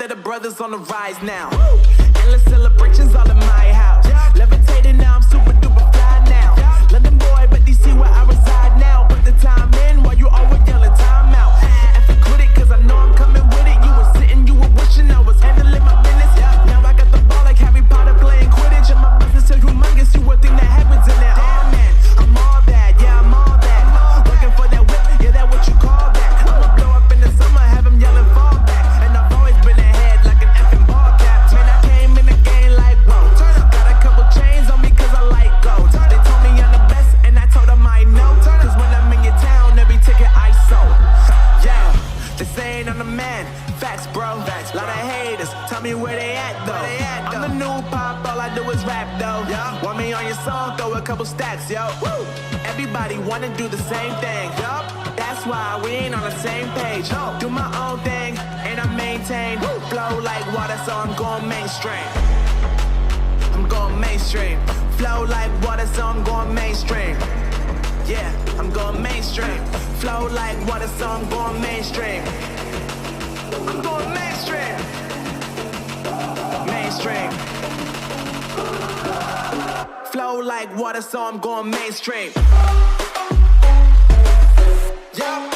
that the brothers on the rise now. Endless celebrations all in my house. Levitating now, I'm super duper fly now. London boy, but DC where I reside now. Put the time in while you always yelling time out. If you quit it, cause I know I'm coming with it. You were sitting, you were wishing I was handling my business. Now I got the ball like Harry Potter playing Quidditch. And my business is humongous, you would think that happens in there. Damn man, I'm all that, yeah I'm all that. Working for that whip, yeah that what you call that. I'ma blow up in the summer, have him yelling fall back. And I've always been ahead like an effing ball cap. Man, I came in the game like whoa. Got a couple chains on me cause I like gold. They told me I'm the best and I told them I know. Cause when I'm in your town, every ticket I sold. Yeah, they saying I'm the man. Facts, bro. Lot of haters, tell me where they at though. I'm the new pop, all I do is rap though. Want me on your song, throw a couple stacks, yo. Woo! Everybody wanna do the same thing. That's why we ain't on the same page. Do my own thing, and I maintain. Flow like water, so I'm going mainstream. I'm going mainstream. Flow like water, so I'm going mainstream. Yeah, I'm going mainstream. Flow like water, so I'm going mainstream. I'm going mainstream. Mainstream. Flow like water, so I'm going mainstream. Yeah.